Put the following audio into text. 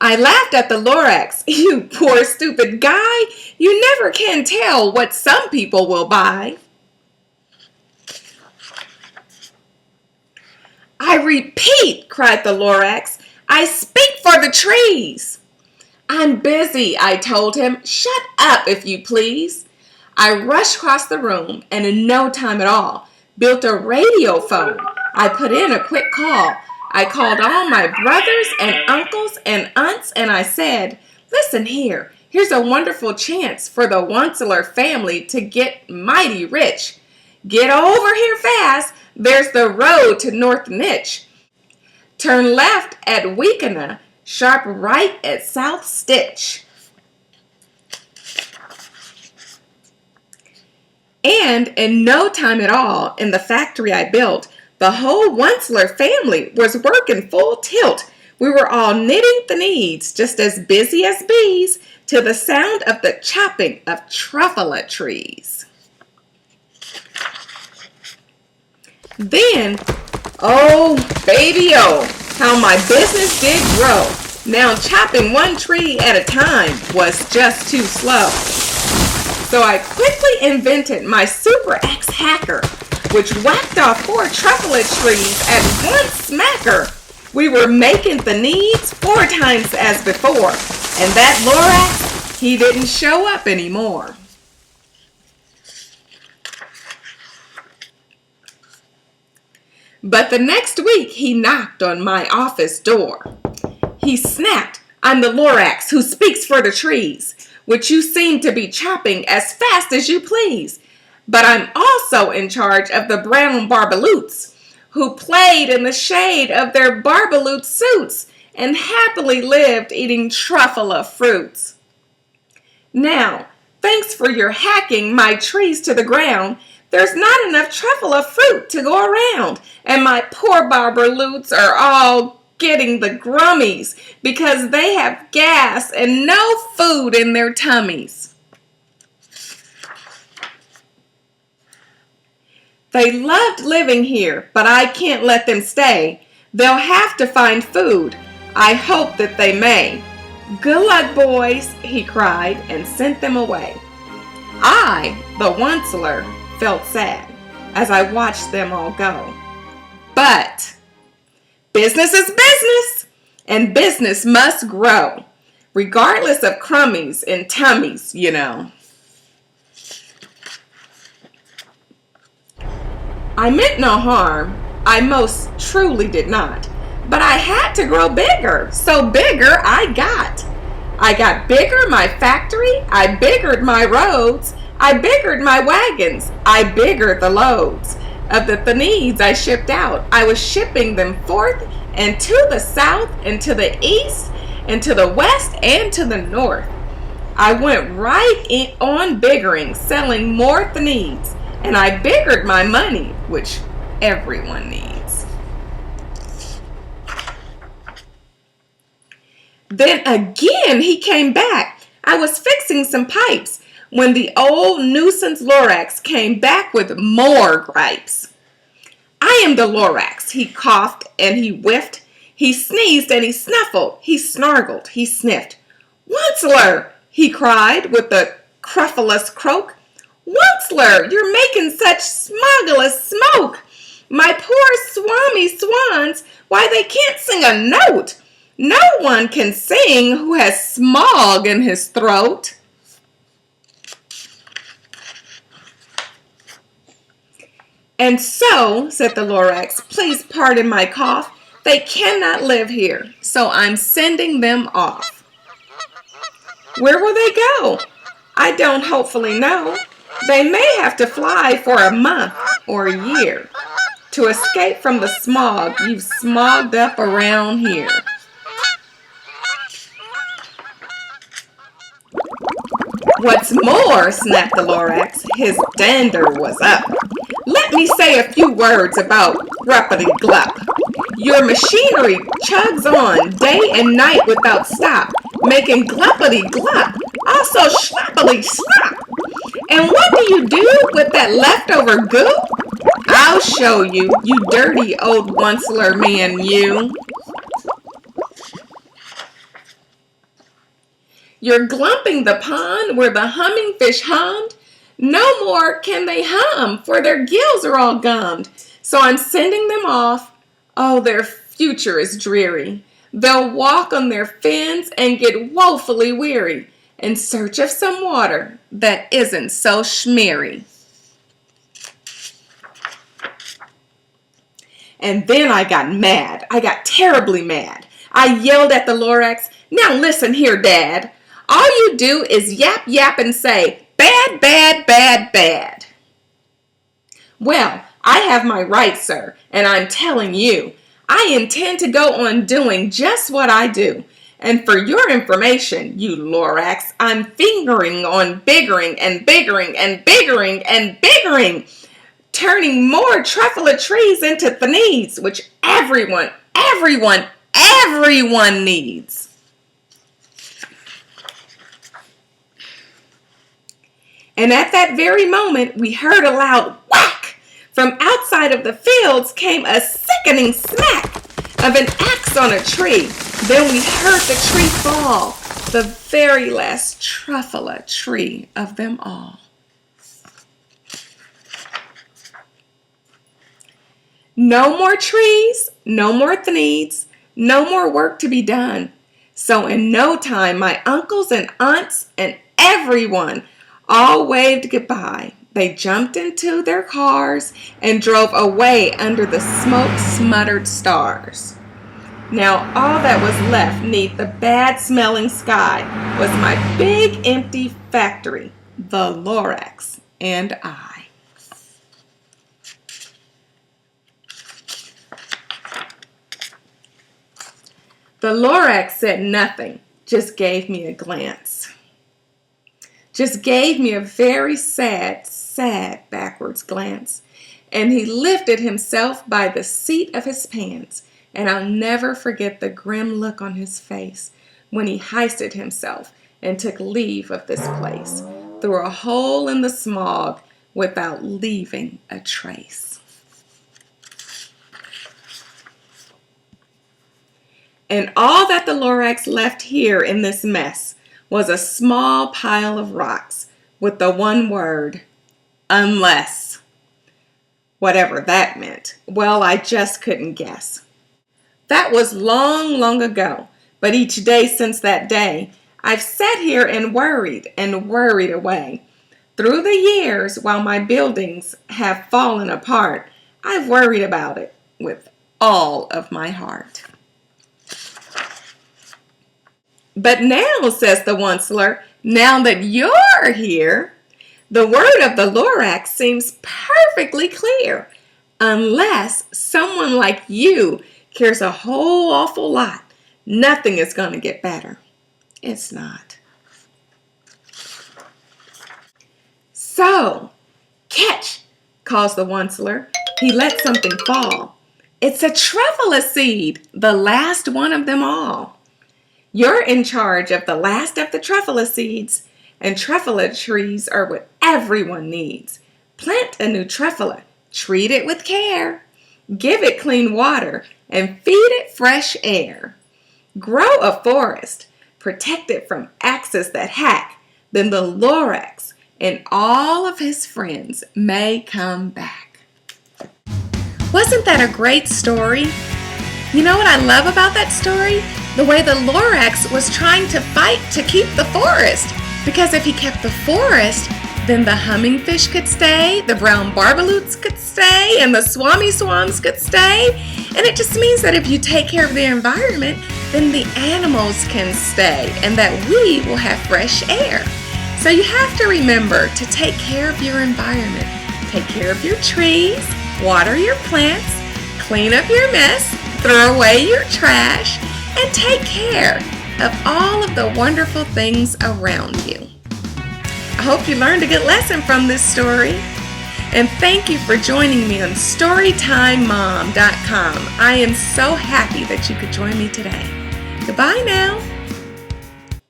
I laughed at the Lorax. You poor stupid guy. You never can tell what some people will buy. I repeat, cried the Lorax, I speak for the trees. I'm busy, I told him. Shut up, if you please. I rushed across the room and in no time at all built a radio phone. I put in a quick call. I called all my brothers and uncles and aunts and I said, listen here, here's a wonderful chance for the Onceler family to get mighty rich. Get over here fast. There's the road to North Niche. Turn left at Weekena, sharp right at South Stitch. And in no time at all, in the factory I built, the whole Onceler family was working full tilt. We were all knitting the needs, just as busy as bees, to the sound of the chopping of truffula trees. Then, oh baby oh, how my business did grow. Now chopping one tree at a time was just too slow. So I quickly invented my Super X Hacker, which whacked off 4 truffula trees at one smacker. We were making the needs 4 times as before, and that Lorax, he didn't show up anymore. But the next week he knocked on my office door. He snapped, I'm the Lorax who speaks for the trees, which you seem to be chopping as fast as you please. But I'm also in charge of the brown barbaloots, who played in the shade of their barbaloot suits and happily lived eating truffula fruits. Now, thanks for your hacking my trees to the ground. There's not enough truffula fruit to go around, and my poor barbaloots are all getting the grummies because they have gas and no food in their tummies. They loved living here, but I can't let them stay. They'll have to find food. I hope that they may. Good luck, boys, he cried and sent them away. I, the Onceler, felt sad as I watched them all go. But business is business, and business must grow, regardless of crummies and tummies, you know. I meant no harm, I most truly did not, but I had to grow bigger, so bigger I got. I got bigger my factory, I biggered my roads, I biggered my wagons, I biggered the loads. Of the needs I shipped out, I was shipping them forth and to the south and to the east and to the west and to the north. I went right on biggering, selling more needs, and I biggered my money, which everyone needs. Then again he came back. I was fixing some pipes when the old nuisance Lorax came back with more gripes. I am the Lorax, he coughed and he whiffed. He sneezed and he snuffled. He snargled, he sniffed. Onceler, he cried with a cruffulous croak. Onceler, you're making such smugglous smoke. My poor swami swans, why they can't sing a note. No one can sing who has smog in his throat. And so, said the Lorax, please pardon my cough, they cannot live here, so I'm sending them off. Where will they go? I don't hopefully know. They may have to fly for a month or a year to escape from the smog you've smogged up around here. What's more, snapped the Lorax, his dander was up. Let me say a few words about gruppity-glup. Your machinery chugs on day and night without stop, making gluppity-glup, also schloppity-slop. And what do you do with that leftover goo? I'll show you, you dirty old Onceler man, you. You're glumping the pond where the humming fish hummed. No more can they hum, for their gills are all gummed. So I'm sending them off. Oh, their future is dreary. They'll walk on their fins and get woefully weary in search of some water that isn't so schmeary. And then I got mad. I got terribly mad. I yelled at the Lorax, "Now listen here, Dad. All you do is yap, yap, and say, bad, bad, bad, bad." Well, I have my rights, sir, and I'm telling you, I intend to go on doing just what I do. And for your information, you Lorax, I'm fingering on biggering and biggering and biggering and biggering, turning more truffula trees into thneeds, which everyone needs. And at that very moment, we heard a loud whack. From outside of the fields came a sickening smack of an axe on a tree. Then we heard the tree fall, the very last truffula tree of them all. No more trees, no more thneeds, no more work to be done. So in no time, my uncles and aunts and everyone all waved goodbye. They jumped into their cars and drove away under the smoke-smuttered stars. Now all that was left neath the bad-smelling sky was my big empty factory, the Lorax, and I. The Lorax said nothing, just gave me a glance. Just gave me a very sad backwards glance. And he lifted himself by the seat of his pants. And I'll never forget the grim look on his face when he hoisted himself and took leave of this place through a hole in the smog without leaving a trace. And all that the Lorax left here in this mess was a small pile of rocks with the one word, unless. Whatever that meant. Well, I just couldn't guess. That was long, long ago, but each day since that day, I've sat here and worried away. Through the years, while my buildings have fallen apart, I've worried about it with all of my heart. But now, says the onceler, now that you're here, the word of the Lorax seems perfectly clear. Unless someone like you cares a whole awful lot, nothing is going to get better. It's not. So, catch, calls the onceler. He let something fall. It's a truffula seed, the last one of them all. You're in charge of the last of the truffula seeds, and truffula trees are what everyone needs. Plant a new truffula, treat it with care, give it clean water, and feed it fresh air. Grow a forest, protect it from axes that hack, then the Lorax and all of his friends may come back. Wasn't that a great story? You know what I love about that story? The way the Lorax was trying to fight to keep the forest. Because if he kept the forest, then the humming fish could stay, the brown barbaloots could stay, and the swami swans could stay. And it just means that if you take care of the environment, then the animals can stay and that we will have fresh air. So you have to remember to take care of your environment. Take care of your trees, water your plants, clean up your mess, throw away your trash, and take care of all of the wonderful things around you. I hope you learned a good lesson from this story. And thank you for joining me on StorytimeMom.com. I am so happy that you could join me today. Goodbye now.